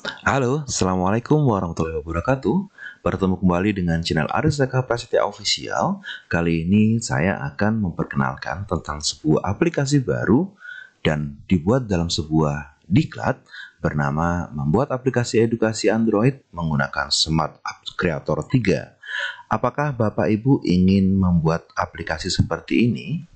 Halo, Assalamualaikum warahmatullahi wabarakatuh. Bertemu kembali dengan channel Aris Zaka Prasetya Official. Kali ini saya akan memperkenalkan tentang sebuah aplikasi baru dan dibuat dalam sebuah diklat bernama membuat aplikasi edukasi Android menggunakan Smart App Creator 3. Apakah Bapak Ibu ingin membuat aplikasi seperti ini?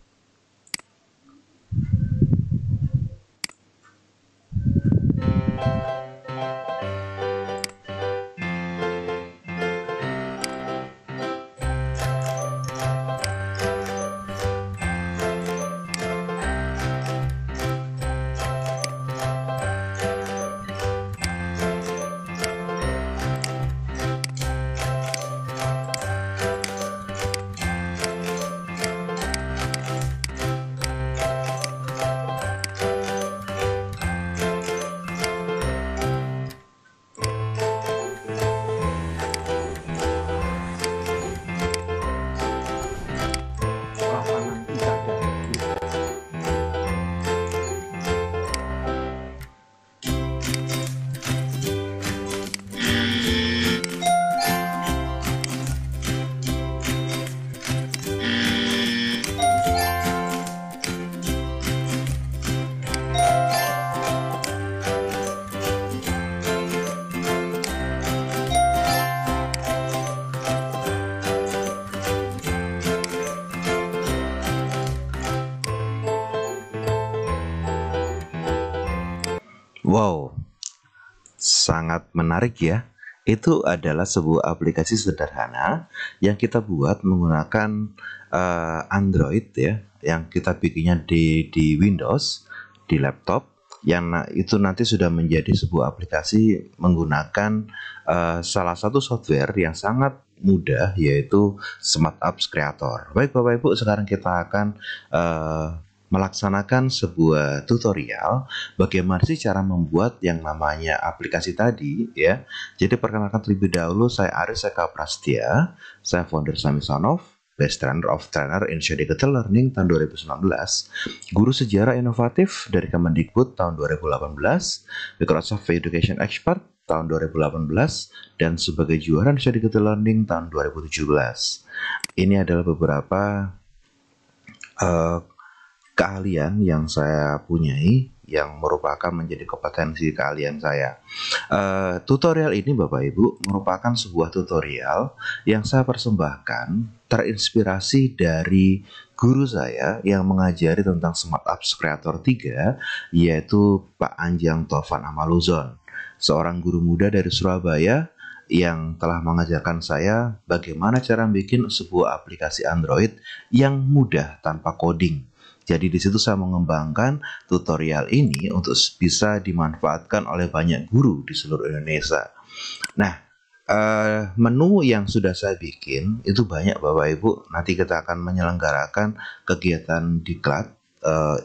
Lapangan Pilkada. Wow, sangat menarik ya. Itu adalah sebuah aplikasi sederhana yang kita buat menggunakan Android ya, yang kita bikinnya di Windows, di laptop, yang itu nanti sudah menjadi sebuah aplikasi menggunakan salah satu software yang sangat mudah, yaitu Smart Apps Creator. Baik Bapak Ibu, sekarang kita akan melaksanakan sebuah tutorial bagaimana sih cara membuat yang namanya aplikasi tadi ya. Jadi perkenalkan terlebih dahulu, saya Aris Eka Prasetya, saya founder Samisanov, Best Trainer of Trainer Indonesia Digital Learning tahun 2019, guru sejarah inovatif dari Kemendikbud tahun 2018, Microsoft Education Expert tahun 2018, dan sebagai juara Indonesia Digital Learning tahun 2017. Ini adalah beberapa keahlian yang saya punyai yang merupakan menjadi kompetensi keahlian saya. Tutorial ini Bapak Ibu merupakan sebuah tutorial yang saya persembahkan terinspirasi dari guru saya yang mengajari tentang Smart Apps Creator 3, yaitu Pak Anjang Taufan Amaluzon, seorang guru muda dari Surabaya yang telah mengajarkan saya bagaimana cara bikin sebuah aplikasi Android yang mudah tanpa coding. Jadi di situ saya mengembangkan tutorial ini untuk bisa dimanfaatkan oleh banyak guru di seluruh Indonesia. Nah, menu yang sudah saya bikin itu banyak Bapak Ibu. Nanti kita akan menyelenggarakan kegiatan diklat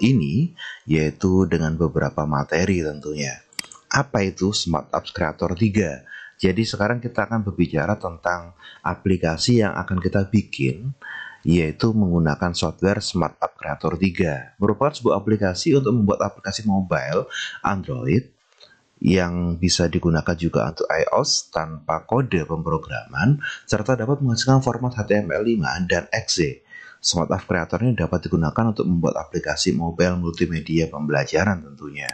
ini, yaitu dengan beberapa materi tentunya. Apa itu Smart Apps Creator 3? Jadi sekarang kita akan berbicara tentang aplikasi yang akan kita bikin, yaitu menggunakan software Smart App Creator 3. Merupakan sebuah aplikasi untuk membuat aplikasi mobile Android yang bisa digunakan juga untuk iOS tanpa kode pemrograman, serta dapat menghasilkan format HTML5 dan exe. Smart App Creator ini dapat digunakan untuk membuat aplikasi mobile multimedia pembelajaran tentunya.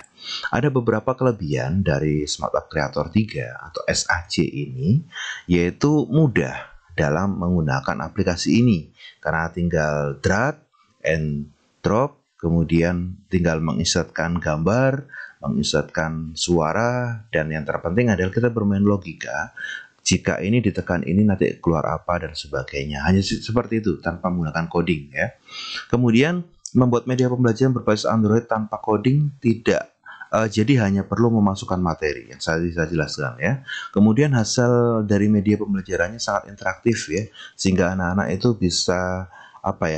Ada beberapa kelebihan dari Smart App Creator 3 atau SAC ini, yaitu mudah dalam menggunakan aplikasi ini karena tinggal drag and drop, kemudian tinggal menginsertkan gambar, menginsertkan suara, dan yang terpenting adalah kita bermain logika. Jika ini ditekan ini nanti keluar apa dan sebagainya. Hanya seperti itu tanpa menggunakan coding ya. Kemudian membuat media pembelajaran berbasis Android tanpa coding tidak. Jadi hanya perlu memasukkan materi yang saya bisa jelaskan ya. Kemudian hasil dari media pembelajarannya sangat interaktif ya, sehingga anak-anak itu bisa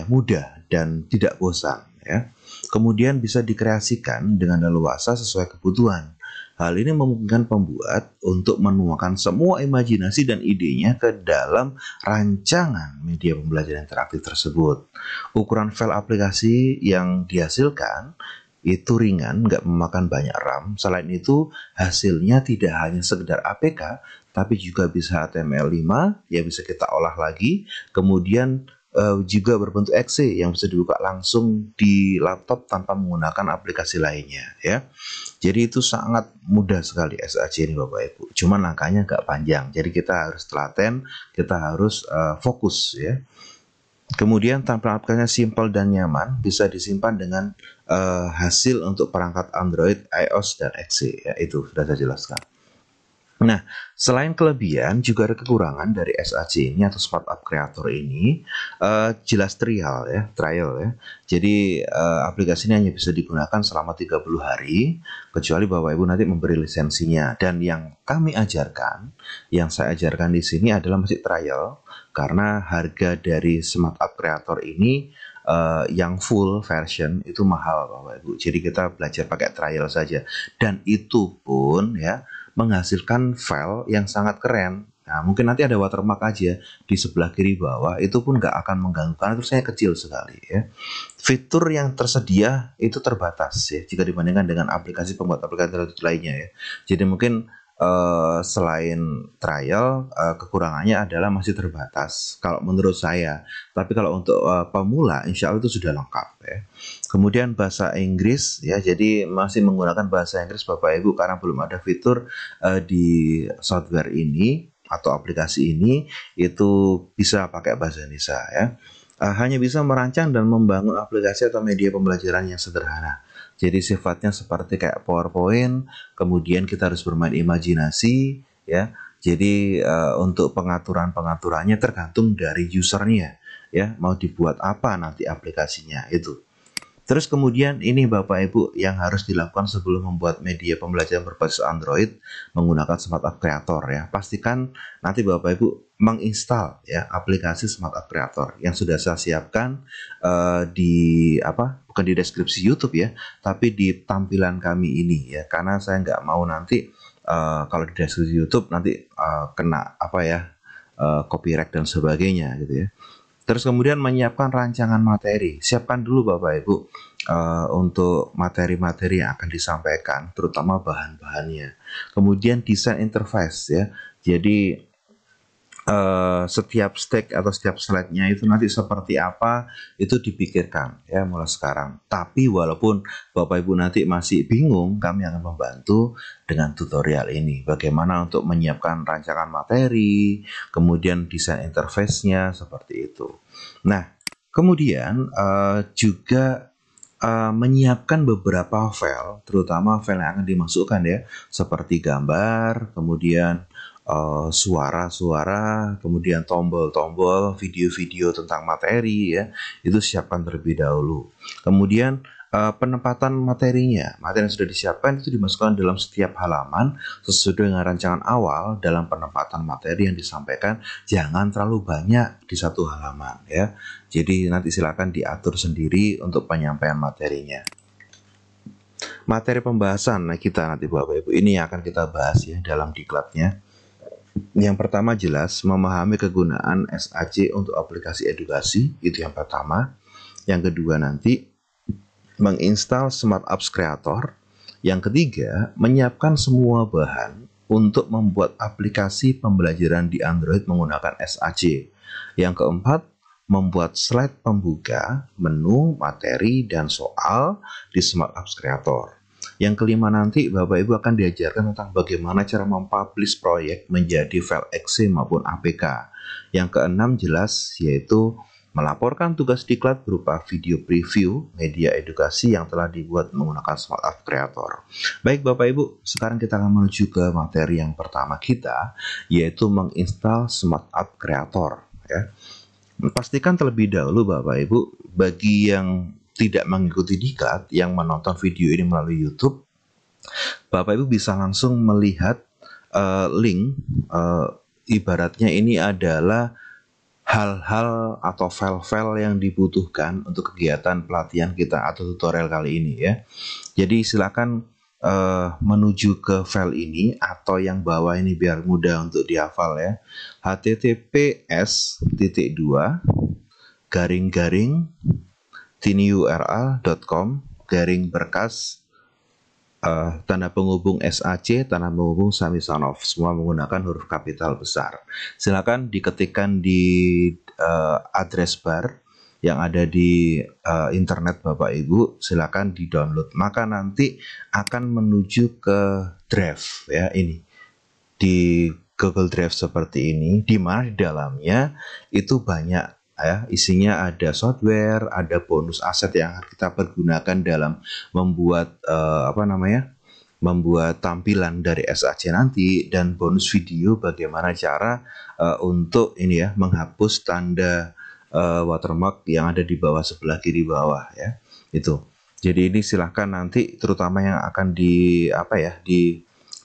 mudah dan tidak bosan ya. Kemudian bisa dikreasikan dengan leluasa sesuai kebutuhan. Hal ini memungkinkan pembuat untuk menuangkan semua imajinasi dan idenya ke dalam rancangan media pembelajaran interaktif tersebut. Ukuran file aplikasi yang dihasilkan itu ringan, nggak memakan banyak RAM. Selain itu, hasilnya tidak hanya sekedar APK, tapi juga bisa HTML5 yang bisa kita olah lagi. Kemudian juga berbentuk exe yang bisa dibuka langsung di laptop tanpa menggunakan aplikasi lainnya, ya. Jadi itu sangat mudah sekali SAC ini Bapak Ibu. Cuman langkahnya nggak panjang. Jadi kita harus telaten, kita harus fokus, ya. Kemudian tampilan aplikasinya simpel dan nyaman, bisa disimpan dengan hasil untuk perangkat Android, iOS, dan Exe. Ya, itu sudah saya jelaskan. Nah, selain kelebihan, juga ada kekurangan dari SAC ini atau Smart App Creator ini. Jelas trial ya. Jadi aplikasi ini hanya bisa digunakan selama 30 hari, kecuali Bapak Ibu nanti memberi lisensinya. Dan yang yang saya ajarkan di sini adalah masih trial, karena harga dari Smart App Creator ini yang full version itu mahal Bapak Ibu. Jadi kita belajar pakai trial saja. Dan itu pun ya menghasilkan file yang sangat keren. Nah, mungkin nanti ada watermark aja di sebelah kiri bawah, itu pun nggak akan mengganggu karena tulisannya kecil sekali ya. Fitur yang tersedia itu terbatas ya jika dibandingkan dengan aplikasi pembuat aplikasi lainnya ya. Jadi mungkin selain trial, kekurangannya adalah masih terbatas kalau menurut saya. Tapi kalau untuk pemula, insya Allah itu sudah lengkap ya. Kemudian bahasa Inggris ya, jadi masih menggunakan bahasa Inggris Bapak Ibu karena belum ada fitur di software ini atau aplikasi ini itu bisa pakai bahasa Indonesia ya. Hanya bisa merancang dan membangun aplikasi atau media pembelajaran yang sederhana. Jadi sifatnya seperti kayak PowerPoint, kemudian kita harus bermain imajinasi ya. Jadi untuk pengaturannya tergantung dari usernya ya, mau dibuat apa nanti aplikasinya itu. Terus kemudian ini Bapak Ibu yang harus dilakukan sebelum membuat media pembelajaran berbasis Android menggunakan Smart App Creator ya. Pastikan nanti Bapak Ibu menginstal ya aplikasi Smart App Creator yang sudah saya siapkan bukan di deskripsi YouTube ya, tapi di tampilan kami ini ya. Karena saya nggak mau nanti kalau di deskripsi YouTube nanti kena copyright dan sebagainya gitu ya. Terus kemudian menyiapkan rancangan materi. Siapkan dulu Bapak Ibu untuk materi-materi yang akan disampaikan, terutama bahan-bahannya. Kemudian desain interface ya. Jadi setiap stack atau setiap slide-nya itu nanti seperti apa itu dipikirkan ya mulai sekarang. Tapi walaupun Bapak Ibu nanti masih bingung, kami akan membantu dengan tutorial ini. Bagaimana untuk menyiapkan rancangan materi, kemudian desain interface-nya seperti itu. Nah, kemudian juga menyiapkan beberapa file, terutama file yang akan dimasukkan ya, seperti gambar, kemudian suara-suara, kemudian tombol-tombol, video-video tentang materi ya, itu siapkan terlebih dahulu. Kemudian penempatan materinya, materi yang sudah disiapkan itu dimasukkan dalam setiap halaman sesuai dengan rancangan awal. Dalam penempatan materi yang disampaikan jangan terlalu banyak di satu halaman ya. Jadi nanti silakan diatur sendiri untuk penyampaian materinya. Materi pembahasan kita nanti Bapak Ibu ini yang akan kita bahas ya dalam diklatnya. Yang pertama jelas memahami kegunaan SAC untuk aplikasi edukasi, itu yang pertama. Yang kedua nanti menginstal Smart Apps Creator. Yang ketiga menyiapkan semua bahan untuk membuat aplikasi pembelajaran di Android menggunakan SAC. Yang keempat membuat slide pembuka, menu, materi, dan soal di Smart Apps Creator. Yang kelima nanti Bapak Ibu akan diajarkan tentang bagaimana cara mempublish proyek menjadi file exe maupun APK. Yang keenam jelas yaitu melaporkan tugas diklat berupa video preview media edukasi yang telah dibuat menggunakan Smart App Creator. Baik Bapak Ibu, sekarang kita akan menuju ke materi yang pertama kita, yaitu menginstal Smart App Creator ya. Pastikan terlebih dahulu Bapak Ibu, bagi yang tidak mengikuti diklat, yang menonton video ini melalui YouTube, Bapak Ibu bisa langsung melihat link, ibaratnya ini adalah hal-hal atau file-file yang dibutuhkan untuk kegiatan pelatihan kita atau tutorial kali ini ya. Jadi silakan menuju ke file ini atau yang bawah ini biar mudah untuk dihafal ya. https://tinyurl.com garing berkas tanda penghubung SAC, tanda penghubung Samisanov, semua menggunakan huruf kapital besar. Silakan diketikkan di address bar yang ada di internet Bapak Ibu, silakan di-download. Maka nanti akan menuju ke drive ya, ini di Google Drive seperti ini, di mana di dalamnya itu banyak ya, isinya ada software, ada bonus aset yang kita pergunakan dalam membuat membuat tampilan dari SAC nanti, dan bonus video bagaimana cara untuk ini ya, menghapus tanda watermark yang ada di bawah sebelah kiri bawah ya, itu. Jadi ini silahkan nanti, terutama yang akan di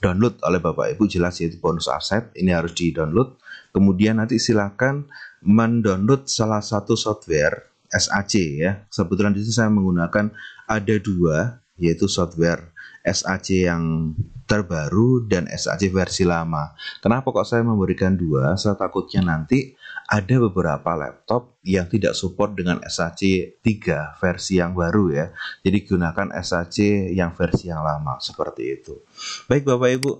download oleh Bapak Ibu, jelas yaitu bonus aset, ini harus di download. Kemudian nanti silahkan mendownload salah satu software SAC ya. Kebetulan di sini saya menggunakan ada dua, yaitu software SAC yang terbaru dan SAC versi lama. Kenapa kok saya memberikan dua? Saya takutnya nanti ada beberapa laptop yang tidak support dengan SAC 3 versi yang baru ya. Jadi gunakan SAC yang versi yang lama, seperti itu. Baik Bapak Ibu,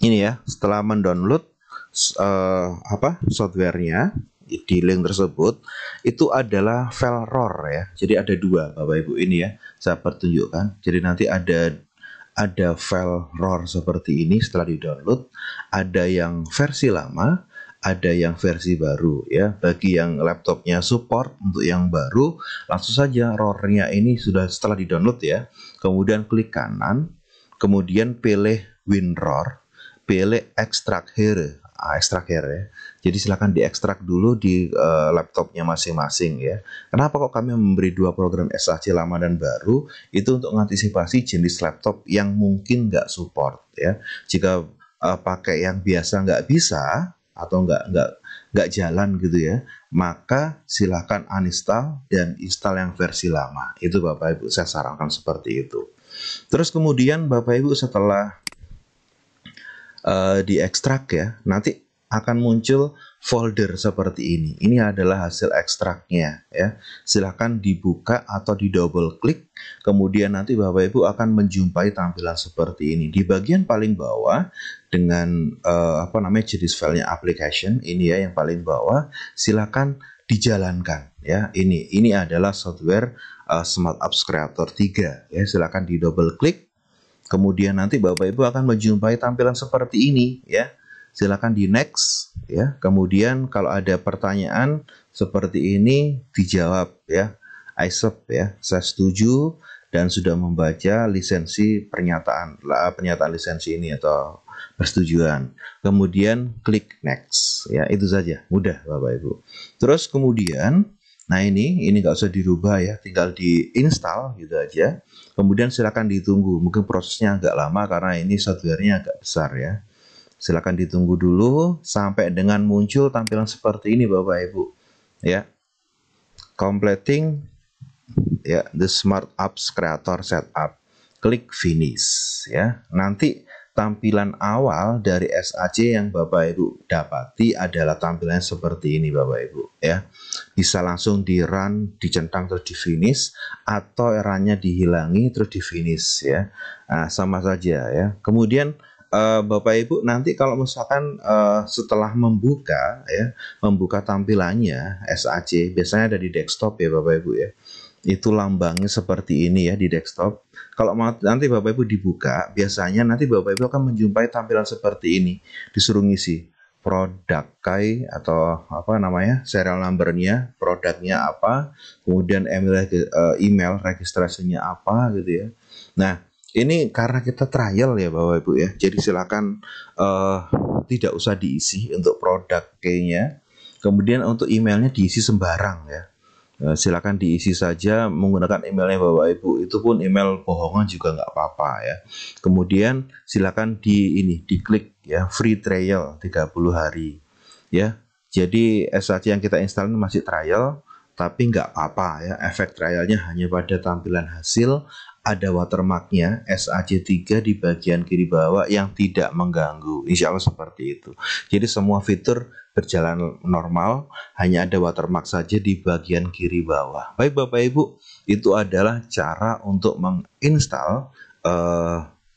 ini ya, setelah mendownload softwarenya di link tersebut, itu adalah file RAR ya. Jadi ada dua Bapak Ibu, ini ya, saya pertunjukkan. Jadi nanti ada file RAR seperti ini setelah di-download, ada yang versi lama, ada yang versi baru ya. Bagi yang laptopnya support untuk yang baru, langsung saja RAR-nya ini sudah setelah di-download ya. Kemudian klik kanan, kemudian pilih WinRAR, pilih extract here. Extract here ya. Jadi silakan diekstrak dulu di laptopnya masing-masing ya. Kenapa kok kami memberi dua program SAC lama dan baru? Itu untuk mengantisipasi jenis laptop yang mungkin nggak support ya. Jika pakai yang biasa nggak bisa atau nggak jalan gitu ya, maka silahkan uninstall dan install yang versi lama. Itu Bapak Ibu saya sarankan seperti itu. Terus kemudian Bapak Ibu setelah diekstrak ya, nanti akan muncul folder seperti ini. Ini adalah hasil ekstraknya ya. Silahkan dibuka atau di double klik. Kemudian nanti Bapak Ibu akan menjumpai tampilan seperti ini. Di bagian paling bawah dengan jenis filenya application, ini ya yang paling bawah, silahkan dijalankan ya. Ini adalah software Smart Apps Creator 3 ya. Silahkan di double klik. Kemudian nanti Bapak Ibu akan menjumpai tampilan seperti ini ya. Silakan di next ya. Kemudian kalau ada pertanyaan seperti ini dijawab ya. I accept ya. Saya setuju dan sudah membaca lisensi pernyataan lisensi ini atau persetujuan. Kemudian klik next ya. Itu saja. Mudah Bapak Ibu. Terus kemudian nah ini nggak usah dirubah ya, tinggal diinstal gitu aja. Kemudian silakan ditunggu, mungkin prosesnya agak lama karena ini softwarenya agak besar ya. Silakan ditunggu dulu sampai dengan muncul tampilan seperti ini Bapak Ibu ya. Completing ya the Smart Apps Creator Setup. Klik finish ya. Nanti tampilan awal dari SAC yang Bapak Ibu dapati adalah tampilan seperti ini Bapak Ibu ya. Bisa langsung di run, dicentang terus di finish, atau eranya dihilangi terus di finish ya. Nah, sama saja ya. Kemudian Bapak Ibu nanti kalau misalkan setelah membuka tampilannya SAC, biasanya ada di desktop ya Bapak Ibu ya. Itu lambangnya seperti ini ya di desktop. Kalau nanti Bapak Ibu dibuka, biasanya nanti Bapak Ibu akan menjumpai tampilan seperti ini. Disuruh ngisi produk atau serial numbernya, produknya apa, kemudian email registrasinya apa gitu ya. Nah, ini karena kita trial ya Bapak Ibu ya. Jadi silakan tidak usah diisi untuk produk key-nya. Kemudian untuk emailnya diisi sembarang ya. Silakan diisi saja menggunakan emailnya Bapak Ibu. Itu pun email bohongan juga nggak apa-apa ya. Kemudian silakan diklik ya, free trial 30 hari ya. Jadi SAC yang kita install ini masih trial, tapi nggak apa-apa ya. Efek trialnya hanya pada tampilan hasil ada watermarknya SAC3 di bagian kiri bawah yang tidak mengganggu. Insya Allah seperti itu. Jadi semua fitur berjalan normal, hanya ada watermark saja di bagian kiri bawah. Baik Bapak Ibu, itu adalah cara untuk menginstal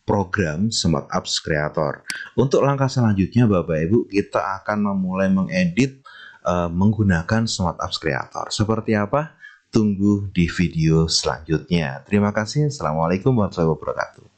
program Smart Apps Creator. Untuk langkah selanjutnya Bapak Ibu, kita akan memulai mengedit menggunakan Smart Apps Creator. Seperti apa? Tunggu di video selanjutnya. Terima kasih. Assalamualaikum warahmatullahi wabarakatuh.